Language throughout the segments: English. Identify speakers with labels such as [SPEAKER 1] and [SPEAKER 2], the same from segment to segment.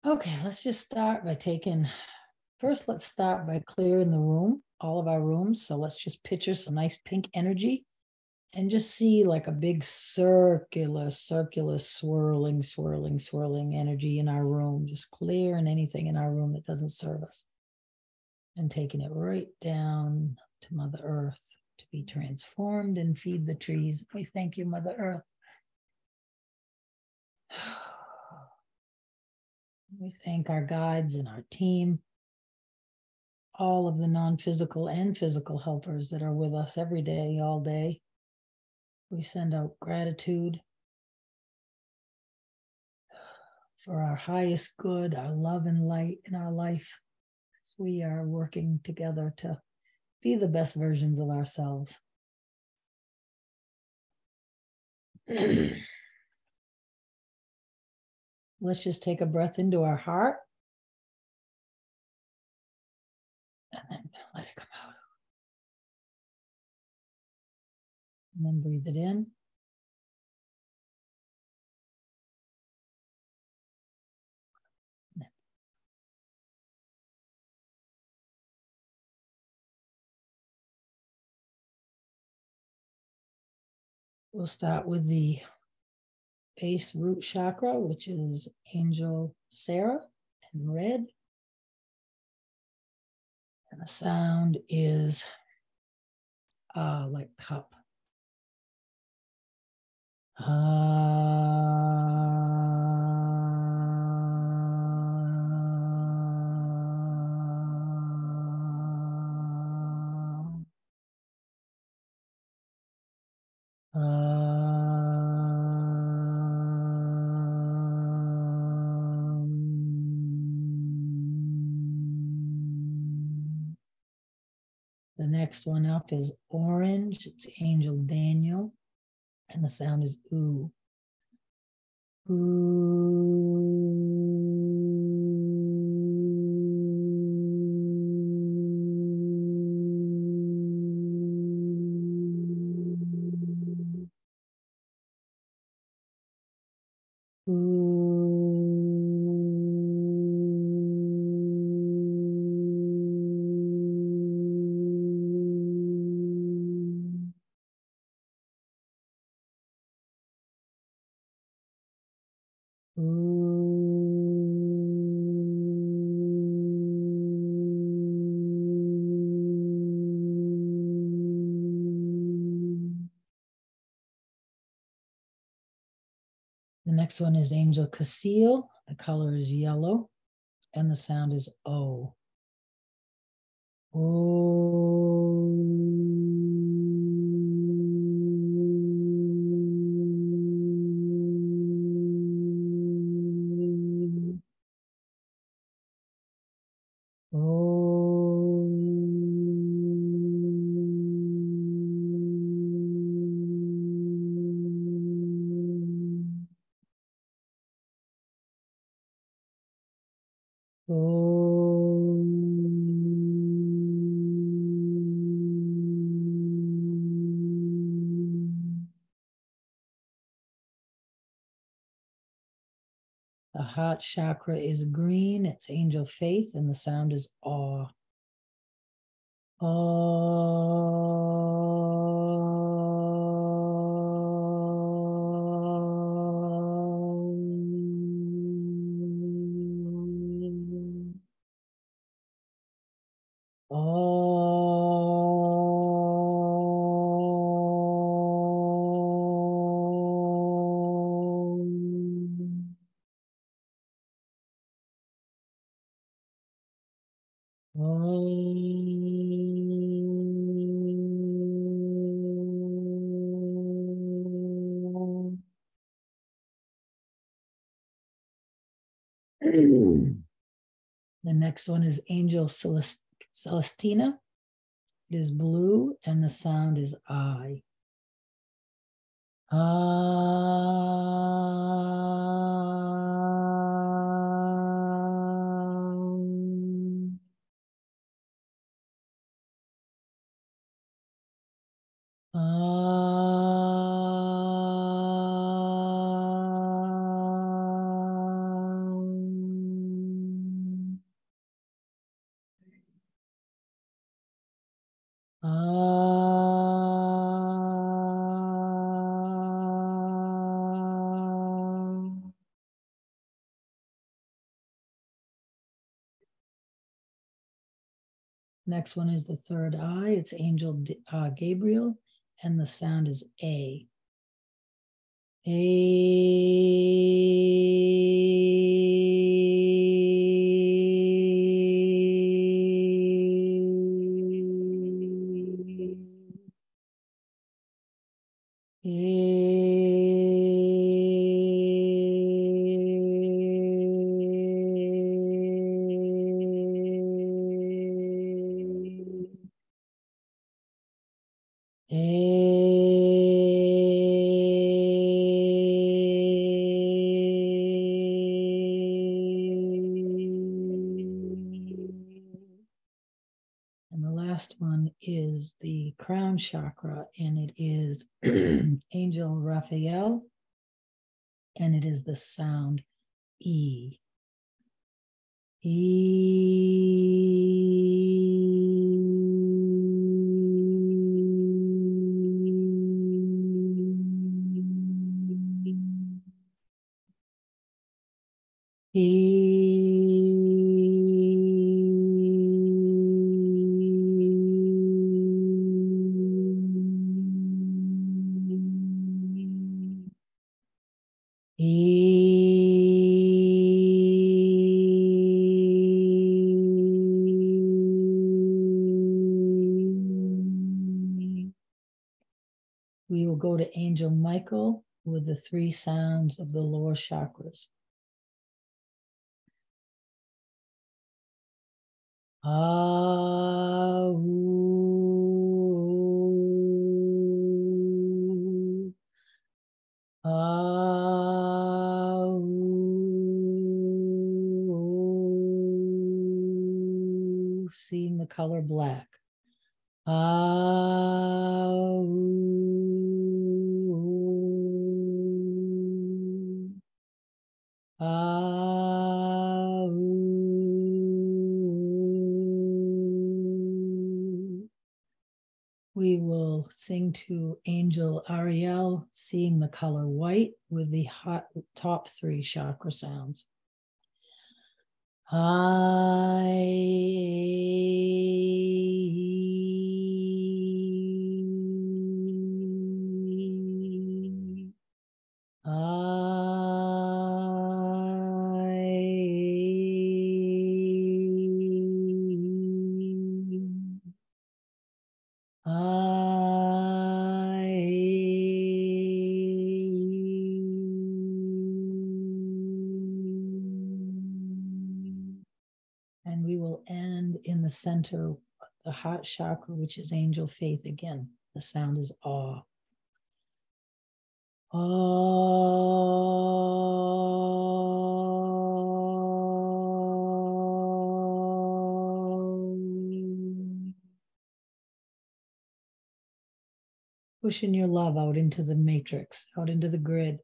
[SPEAKER 1] Okay, let's just start by first let's start by clearing the room, all of our rooms. So let's just picture some nice pink energy and just see like a big circular, swirling energy in our room, just clearing anything in our room that doesn't serve us and taking it right down to Mother Earth to be transformed and feed the trees. We thank you, Mother Earth. We thank our guides and our team, all of the non-physical and physical helpers that are with us every day, all day. We send out gratitude for our highest good, our love and light in our life. So we are working together to be the best versions of ourselves. Let's just take a breath into our heart and then let it come out. And then breathe it in. We'll start with the base root chakra, which is Angel Sarah in red. And the sound is like cup. The next one up is orange. It's Angel Daniel. And the sound is ooh. Ooh. The next one is Angel Casil. The color is yellow, and the sound is O. The heart chakra is green. It's Angel Faith, and the sound is awe. The next one is Angel Celestina. It is blue, and the sound is I. Next one is the third eye. It's Angel Gabriel, and the sound is A. And the last one is the crown chakra, and it is Angel Raphael, and it is the sound E. We will go to Angel Michael with the 3 sounds of the lower chakras. Ah, ooh, ah, ooh, seeing the color black. Ah, ooh, ah, ooh. We will sing to Angel Ariel, seeing the color white with the top 3 chakra sounds. And we will end in the center, the heart chakra, which is Angel Faith again. The sound is awe. Pushing your love out into the matrix, out into the grid.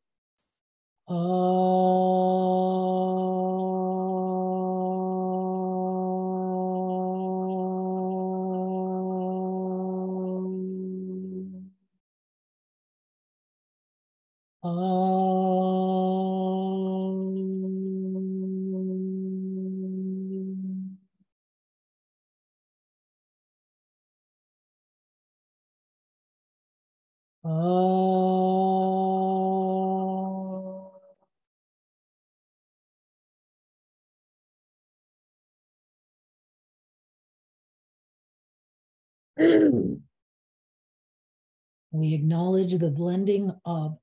[SPEAKER 1] We acknowledge the blending of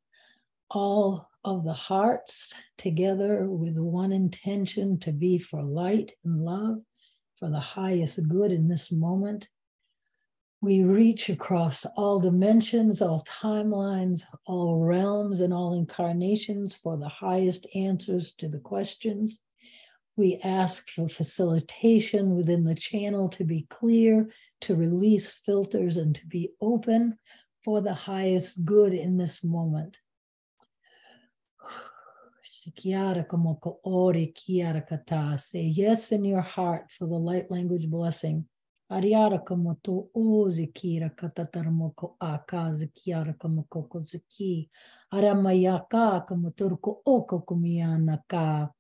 [SPEAKER 1] all of the hearts together with one intention to be for light and love, for the highest good in this moment. We reach across all dimensions, all timelines, all realms, and all incarnations for the highest answers to the questions. We ask for facilitation within the channel to be clear, to release filters, and to be open for the highest good in this moment. Say yes in your heart for the light language blessing. Ariara kamoto o zikira katatarmoko aka zikiara kamoko ziki. Aramayaka kamoturko oko kumiana ka.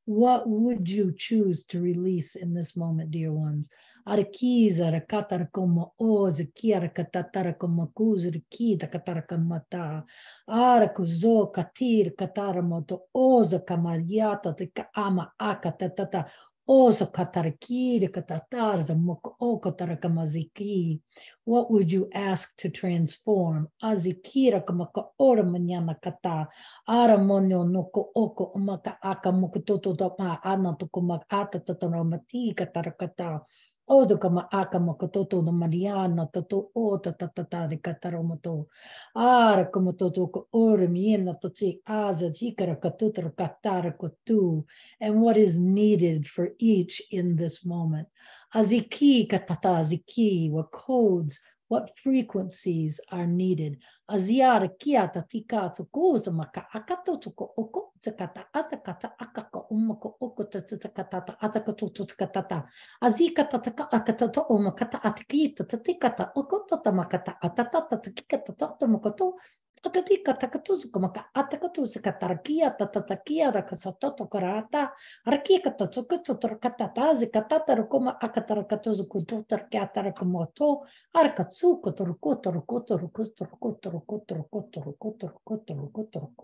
[SPEAKER 1] What would you choose to release in this moment, dear ones? Arakiza, rakatara como oza, kiara katatara como kuzur, kita katara kamata, arakuzo, katir, katara moto, oza, kamariata, tika ama, akatatata, oza, katarakiri, katatarza, moko, o katarakamaziki. What would you ask to transform? Azikira kamaka ora manyana kata, ara monyo noko oko umaka aka mukutoto ma ana toko mak ata tataramati katarakata. Odo kama aka makototo no mariana tato o tatatata de kataramoto. Ara komototo ko ora miena toti aza jikara katutra katara kotu. And what is needed for each in this moment. Aziki katata aziki, what codes, what frequencies are needed. Aziara kiata tika tsukuza maka akato tuko oko tsakata atakata akaka umako oko tsakata atakato tsakata azika tataka akatato umakata atikita tatikata oko totamakata atata tikita totomakoto atatika takatuzuka maka atakatu sikatarakia tatatakia rakasoto karata rakika tatsukuto trakata zikatata rukoma akatarakatuzuku totarkata komoto arkatsu kotorukoto rukoto rukoto rukoto rukoto rukoto rukoto rukoto rukoto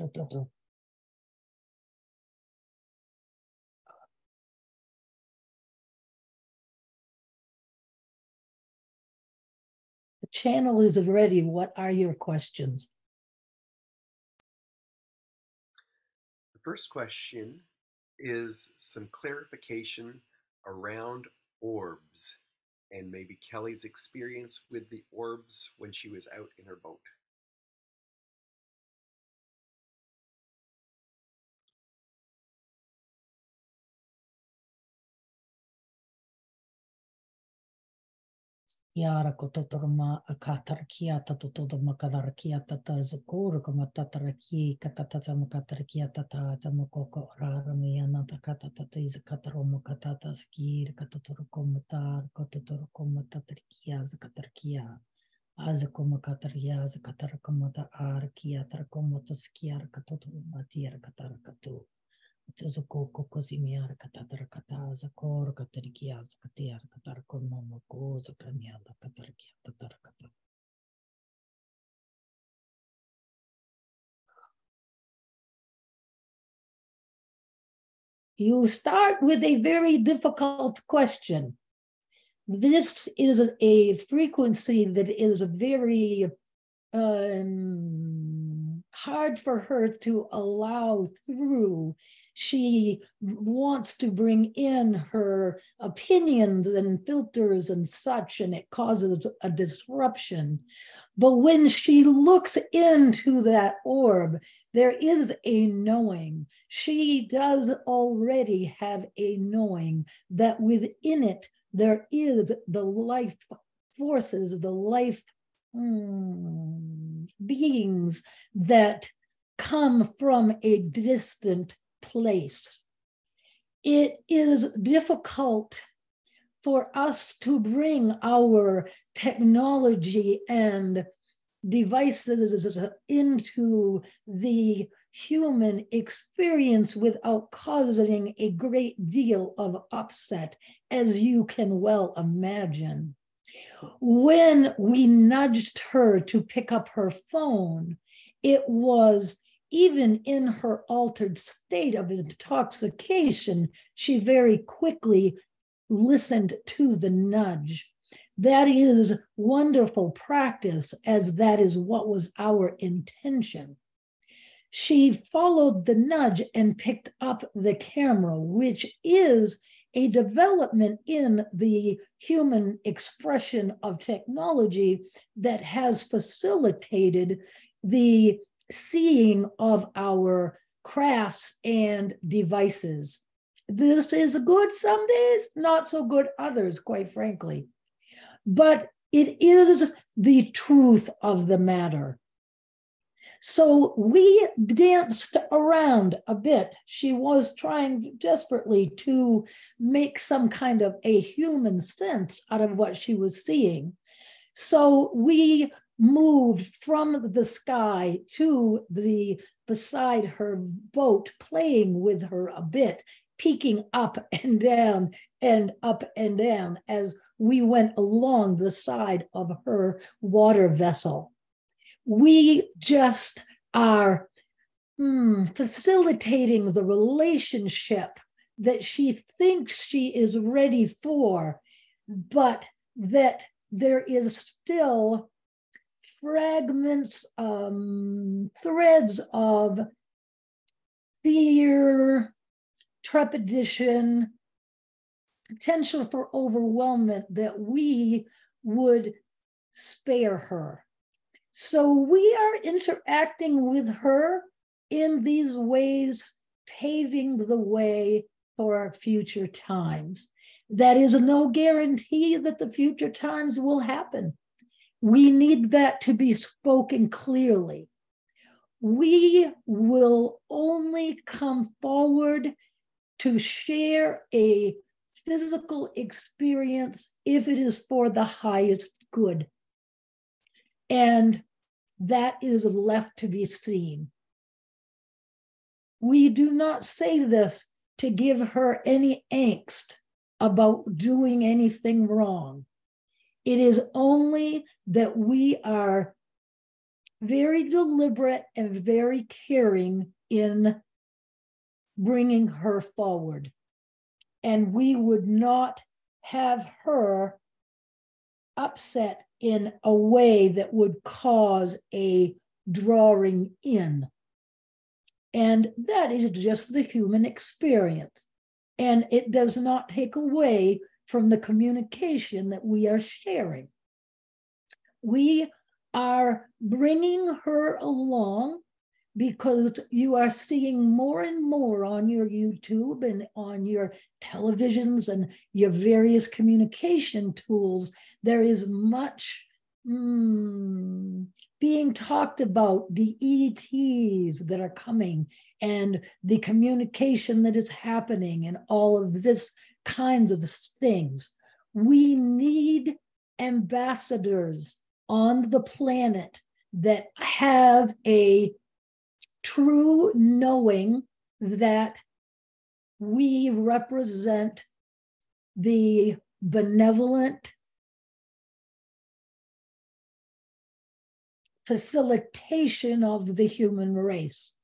[SPEAKER 1] rukoto. The channel is ready. What are your questions?
[SPEAKER 2] The first question is some clarification around orbs and maybe Kelly's experience with the orbs when she was out in her boat.
[SPEAKER 1] Yara kototorma akatarkia tatotoda makadarakia tata zakura kama tataraki katatata makatarakia tata tamakoko raramiyana takata tata izakataroma katata skir katotorkomatar kototorkomatatarikia zakatarkia azakoma kataria zakatarakomata arkia tarakomoto skiar katotomatir katarakatu. Tuzukoko kozimiar katatara kataza kor katarikia zakatia katarkomomo koza kanyada katarakia tatarakata. You start with a very difficult question. This is a frequency that is very hard for her to allow through. She wants to bring in her opinions and filters and such, and it causes a disruption. But when she looks into that orb, there is a knowing. She does already have a knowing that within it, there is the life forces, the life beings that come from a distant place. It is difficult for us to bring our technology and devices into the human experience without causing a great deal of upset, as you can well imagine. When we nudged her to pick up her phone, it was even in her altered state of intoxication, she very quickly listened to the nudge. That is wonderful practice, as that is what was our intention. She followed the nudge and picked up the camera, which is a development in the human expression of technology that has facilitated the seeing of our crafts and devices. This is good some days, not so good others, quite frankly. But it is the truth of the matter. So we danced around a bit. She was trying desperately to make some kind of a human sense out of what she was seeing. So we moved from the sky to the beside her boat, playing with her a bit, peeking up and down and up and down as we went along the side of her water vessel. We just are facilitating the relationship that she thinks she is ready for, but that there is still fragments, threads of fear, trepidation, potential for overwhelmment that we would spare her. So we are interacting with her in these ways, paving the way for our future times. That is no guarantee that the future times will happen. We need that to be spoken clearly. We will only come forward to share a physical experience if it is for the highest good. And that is left to be seen. We do not say this to give her any angst about doing anything wrong. It is only that we are very deliberate and very caring in bringing her forward. And we would not have her upset in a way that would cause a drawing in. And that is just the human experience. And it does not take away from the communication that we are sharing. We are bringing her along because you are seeing more and more on your YouTube and on your televisions and your various communication tools. There is much being talked about, the ETs that are coming and the communication that is happening and all of this kinds of things. We need ambassadors on the planet that have a true knowing that we represent the benevolent facilitation of the human race,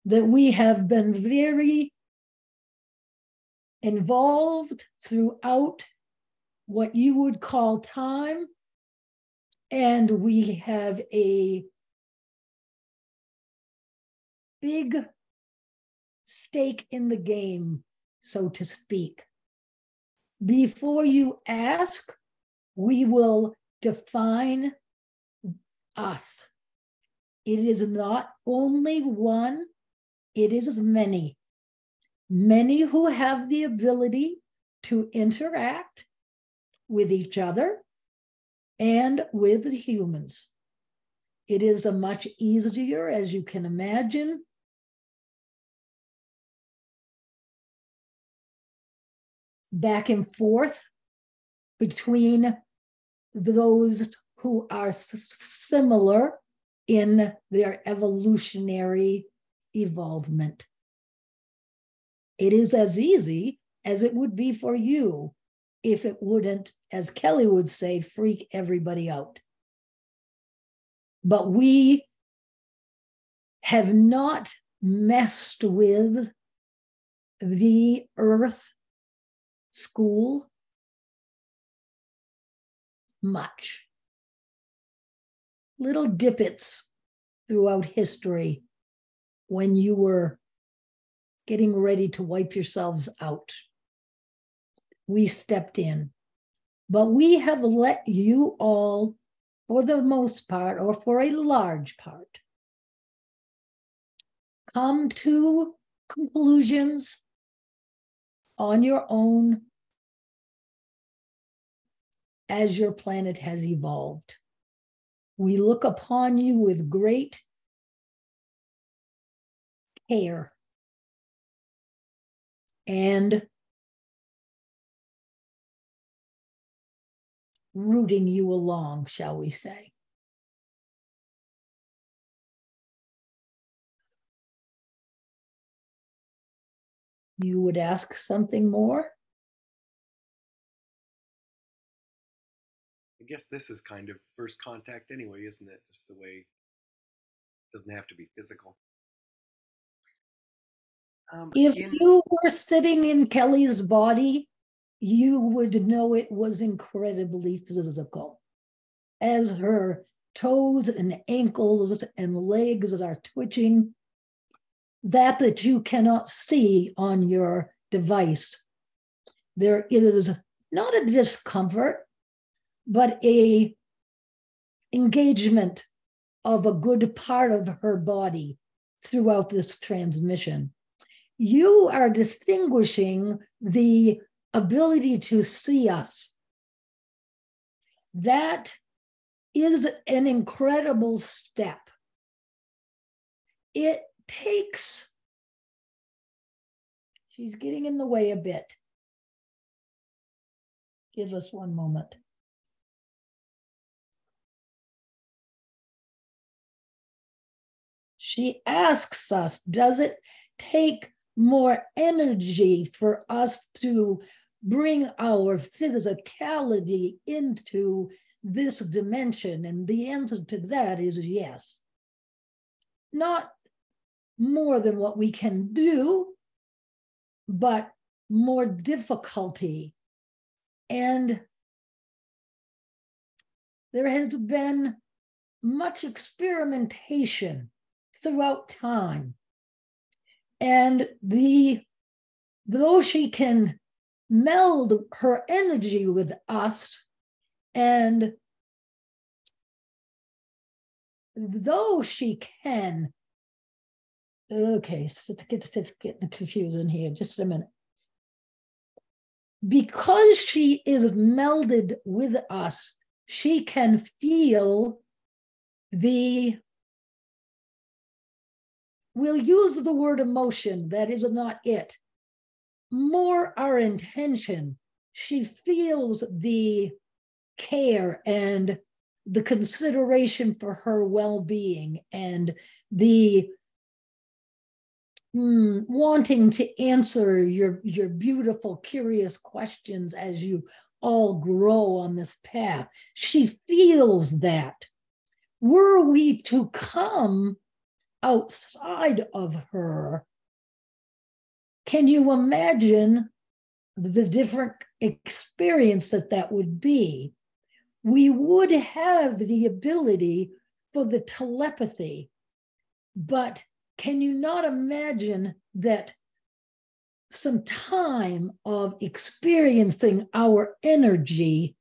[SPEAKER 1] that we have been very involved throughout what you would call time, and we have a big stake in the game, so to speak. Before you ask, we will define us. It is not only one, it is many. Many who have the ability to interact with each other and with the humans. It is a much easier, as you can imagine, back and forth between those who are similar in their evolutionary evolvement. It is as easy as it would be for you if it wouldn't, as Kelly would say, freak everybody out. But we have not messed with the Earth school much. Little dippets throughout history when you were getting ready to wipe yourselves out. We stepped in, but we have let you all, for the most part, or for a large part, come to conclusions on your own as your planet has evolved. We look upon you with great care and rooting you along, shall we say. You would ask something more?
[SPEAKER 2] I guess this is kind of first contact anyway, isn't it? Just the way it doesn't have to be physical.
[SPEAKER 1] If you were sitting in Kelly's body, you would know it was incredibly physical. As her toes and ankles and legs are twitching, that you cannot see on your device. There is not a discomfort, but a engagement of a good part of her body throughout this transmission. You are distinguishing the ability to see us. That is an incredible step. It takes, she's getting in the way a bit. Give us one moment. She asks us, does it take more energy for us to bring our physicality into this dimension? And the answer to that is yes. Not more than what we can do, but more difficulty. And there has been much experimentation throughout time. And though she can meld her energy with us, and though she can, okay, so it's getting confusing here, just a minute. Because she is melded with us, she can feel we'll use the word emotion, that is not it. More our intention. She feels the care and the consideration for her well-being and the wanting to answer your beautiful, curious questions as you all grow on this path. She feels that. Were we to come outside of her, can you imagine the different experience that would be? We would have the ability for the telepathy, but can you not imagine that some time of experiencing our energy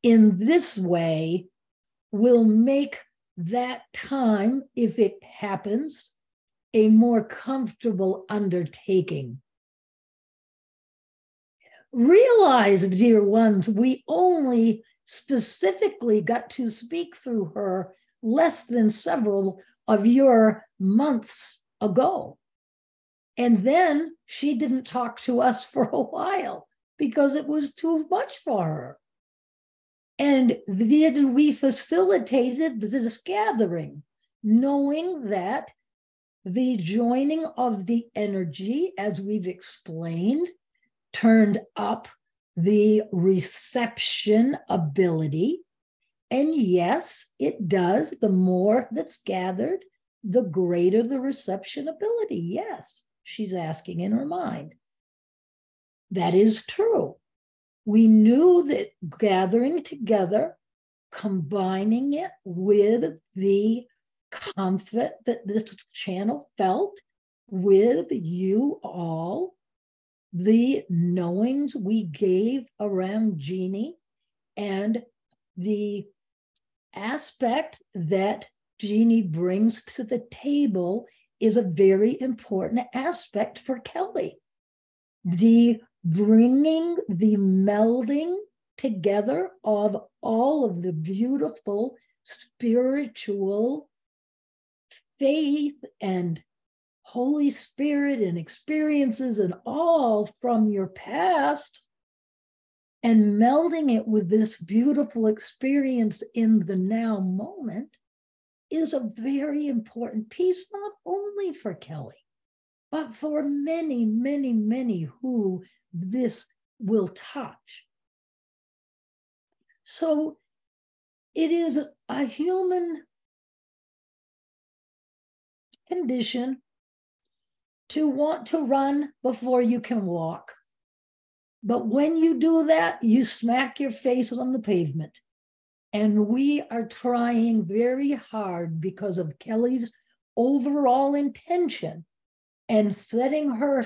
[SPEAKER 1] in this way will make that time, if it happens, a more comfortable undertaking? Realize, dear ones, we only specifically got to speak through her less than several of your months ago. And then she didn't talk to us for a while because it was too much for her. And then we facilitated this gathering, knowing that the joining of the energy, as we've explained, turned up the reception ability. And yes, it does. The more that's gathered, the greater the reception ability. Yes, she's asking in her mind. That is true. We knew that gathering together, combining it with the comfort that this channel felt with you all, the knowings we gave around Jeannie, and the aspect that Jeannie brings to the table is a very important aspect for Kelly. The bringing, the melding together of all of the beautiful spiritual faith and Holy Spirit and experiences and all from your past, and melding it with this beautiful experience in the now moment is a very important piece, not only for Kelly, but for many, many, many who this will touch. So it is a human condition to want to run before you can walk. But when you do that, you smack your face on the pavement. And we are trying very hard because of Kelly's overall intention and setting her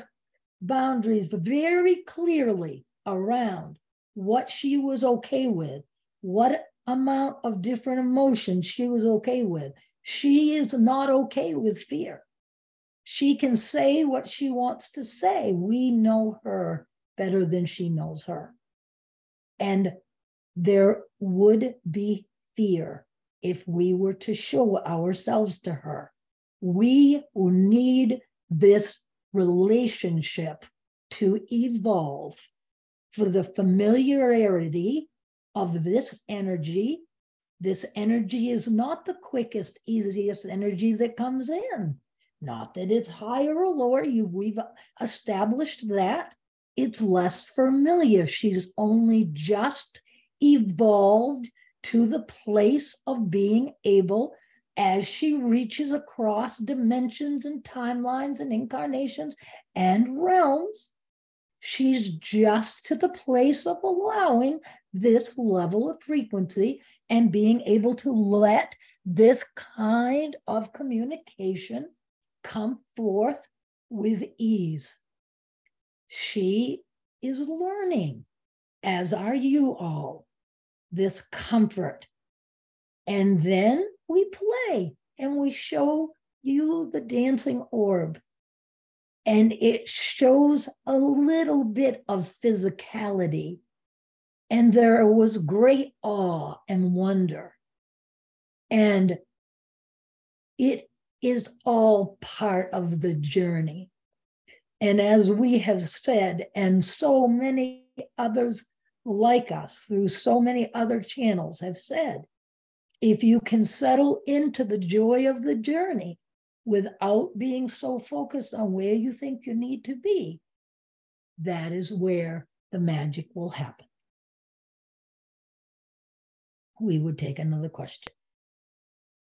[SPEAKER 1] boundaries very clearly around what she was okay with, what amount of different emotions she was okay with. She is not okay with fear. She can say what she wants to say. We know her better than she knows her. And there would be fear if we were to show ourselves to her. We need this relationship to evolve for the familiarity of this energy. This energy is not the quickest, easiest energy that comes in. Not that it's higher or lower. We've established that. It's less familiar. She's only just evolved to the place of being able, as she reaches across dimensions and timelines and incarnations and realms, she's just to the place of allowing this level of frequency and being able to let this kind of communication come forth with ease. She is learning, as are you all, this comfort. And then we play and we show you the dancing orb. And it shows a little bit of physicality. And there was great awe and wonder. And it is all part of the journey. And as we have said, and so many others like us through so many other channels have said, if you can settle into the joy of the journey without being so focused on where you think you need to be, that is where the magic will happen. We would take another question.